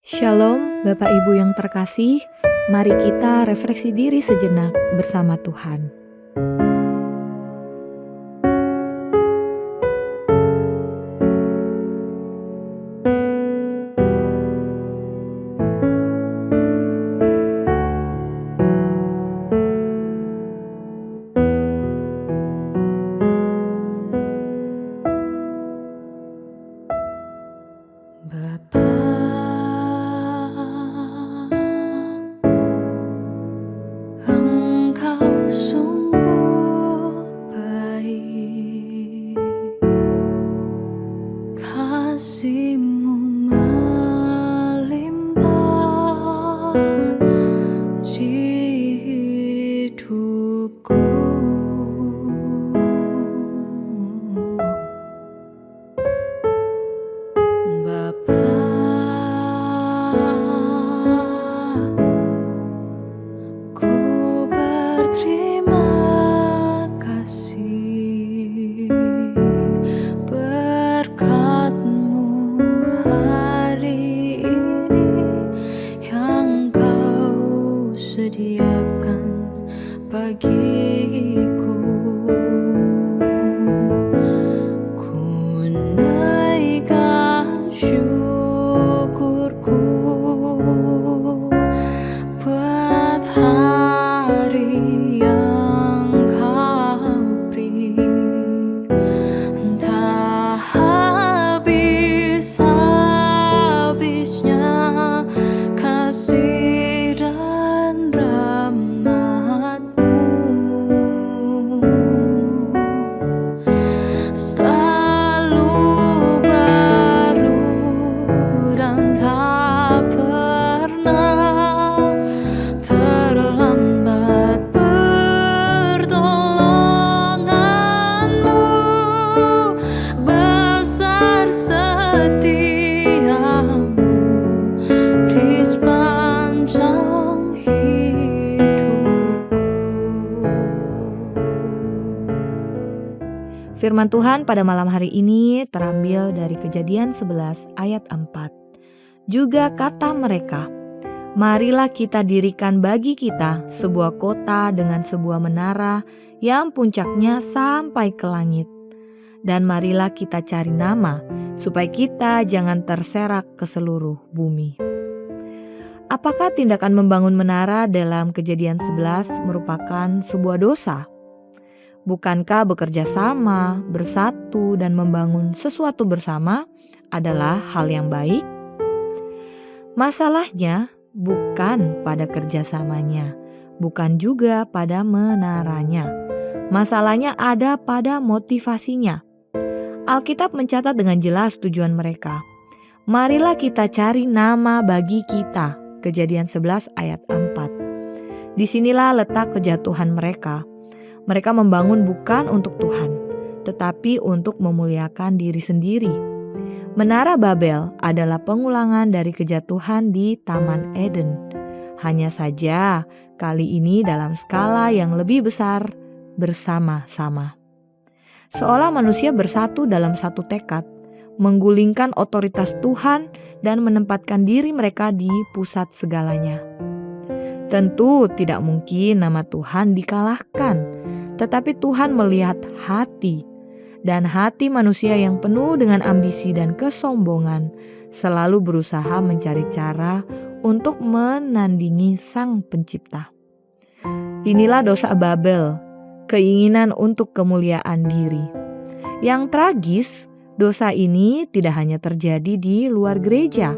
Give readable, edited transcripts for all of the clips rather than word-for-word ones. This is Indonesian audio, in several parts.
Shalom, Bapak Ibu yang terkasih. Mari kita refleksi diri sejenak bersama Tuhan. Bapa, Engkau sungguh baik, kasih-Mu melimpah di hidupku. Bapa, ku berterima kasih berkat-Mu hari ini yang Kau sediakan bagiku. Ku naikkan syukurku buat hari yang Kau beri, tak habis-habisnya kasih dan rahmat-Mu. Selalu baru dan tak pernah terlambat pertolongan-Mu. Besar setia-Mu di sepanjang hidupku. Firman Tuhan pada malam hari ini terambil dari Kejadian 11 ayat 4. Juga kata mereka, marilah kita dirikan bagi kita sebuah kota dengan sebuah menara yang puncaknya sampai ke langit. Dan marilah kita cari nama, supaya kita jangan terserak ke seluruh bumi. Apakah tindakan membangun menara dalam Kejadian 11 merupakan sebuah dosa? Bukankah bekerja sama, bersatu, dan membangun sesuatu bersama adalah hal yang baik? Masalahnya bukan pada kerjasamanya, bukan juga pada menaranya. Masalahnya ada pada motivasinya. Alkitab mencatat dengan jelas tujuan mereka. Marilah kita cari nama bagi kita. Kejadian 11 ayat 4. Disinilah letak kejatuhan mereka. Mereka membangun bukan untuk Tuhan, tetapi untuk memuliakan diri sendiri. Menara Babel adalah pengulangan dari kejatuhan di Taman Eden. Hanya saja kali ini dalam skala yang lebih besar bersama-sama. Seolah manusia bersatu dalam satu tekad, menggulingkan otoritas Tuhan dan menempatkan diri mereka di pusat segalanya. Tentu tidak mungkin nama Tuhan dikalahkan, tetapi Tuhan melihat hati, dan hati manusia yang penuh dengan ambisi dan kesombongan selalu berusaha mencari cara untuk menandingi Sang Pencipta. Inilah dosa Babel, keinginan untuk kemuliaan diri. Yang tragis, dosa ini tidak hanya terjadi di luar gereja,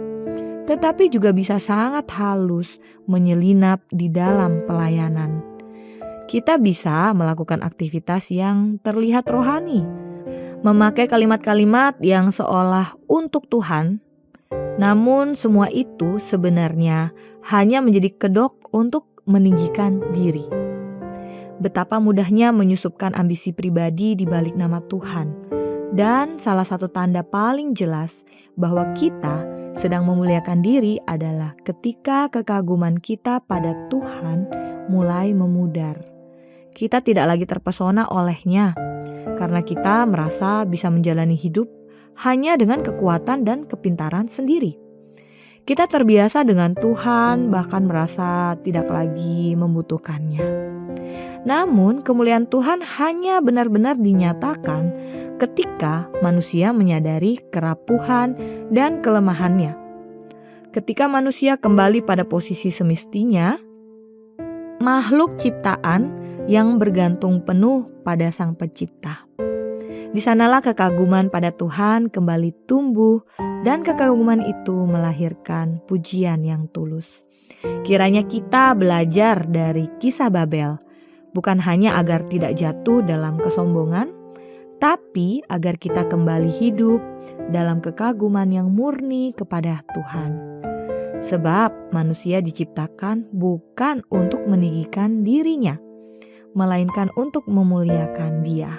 tetapi juga bisa sangat halus menyelinap di dalam pelayanan. Kita bisa melakukan aktivitas yang terlihat rohani, memakai kalimat-kalimat yang seolah untuk Tuhan, namun semua itu sebenarnya hanya menjadi kedok untuk meninggikan diri. Betapa mudahnya menyusupkan ambisi pribadi di balik nama Tuhan, dan salah satu tanda paling jelas bahwa kita sedang memuliakan diri adalah ketika kekaguman kita pada Tuhan mulai memudar. Kita tidak lagi terpesona olehnya, karena kita merasa bisa menjalani hidup hanya dengan kekuatan dan kepintaran sendiri. Kita terbiasa dengan Tuhan, bahkan merasa tidak lagi membutuhkannya. Namun, kemuliaan Tuhan hanya benar-benar dinyatakan ketika manusia menyadari kerapuhan dan kelemahannya. Ketika manusia kembali pada posisi semestinya, makhluk ciptaan yang bergantung penuh pada Sang Pencipta. Di sanalah kekaguman pada Tuhan kembali tumbuh, dan kekaguman itu melahirkan pujian yang tulus. Kiranya kita belajar dari kisah Babel, bukan hanya agar tidak jatuh dalam kesombongan, tapi agar kita kembali hidup dalam kekaguman yang murni kepada Tuhan. Sebab manusia diciptakan bukan untuk meninggikan dirinya, melainkan untuk memuliakan Dia.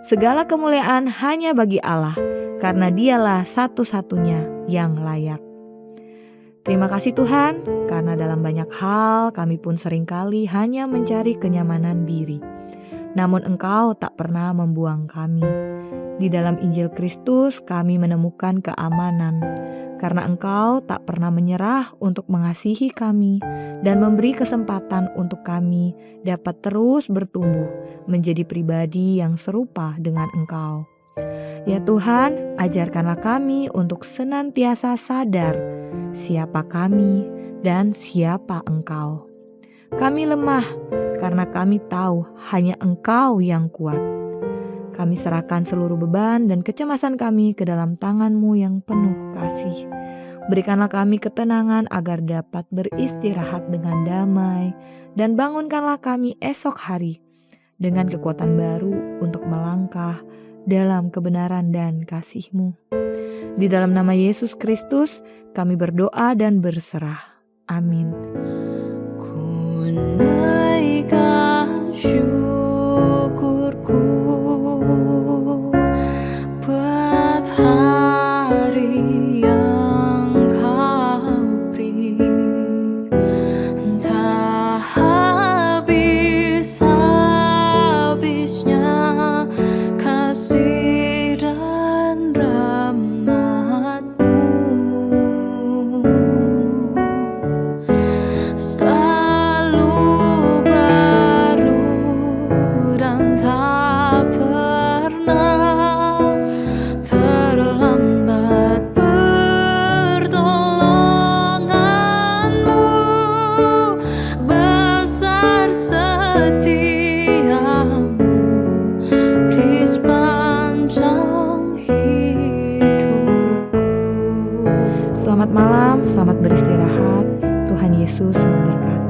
Segala kemuliaan hanya bagi Allah, karena Dialah satu-satunya yang layak. Terima kasih Tuhan, karena dalam banyak hal kami pun seringkali hanya mencari kenyamanan diri. Namun Engkau tak pernah membuang kami. Di dalam Injil Kristus kami menemukan keamanan, karena Engkau tak pernah menyerah untuk mengasihi kami dan memberi kesempatan untuk kami dapat terus bertumbuh menjadi pribadi yang serupa dengan Engkau. Ya Tuhan, ajarkanlah kami untuk senantiasa sadar siapa kami dan siapa Engkau. Kami lemah karena kami tahu hanya Engkau yang kuat. Kami serahkan seluruh beban dan kecemasan kami ke dalam tangan-Mu yang penuh kasih. Berikanlah kami ketenangan agar dapat beristirahat dengan damai, dan bangunkanlah kami esok hari dengan kekuatan baru untuk melangkah dalam kebenaran dan kasih-Mu. Di dalam nama Yesus Kristus kami berdoa dan berserah. Amin. Ku naikkan syukurku buat hari yang Kau beri. Tak habis-habisnya kasih dan rahmat-Mu. Selalu baru dan tak pernah terlambat pertolongan-Mu. Besar setiamu di sepanjang hidupku. Selamat malam, selamat beristirahat. Tuhan Yesus memberkati.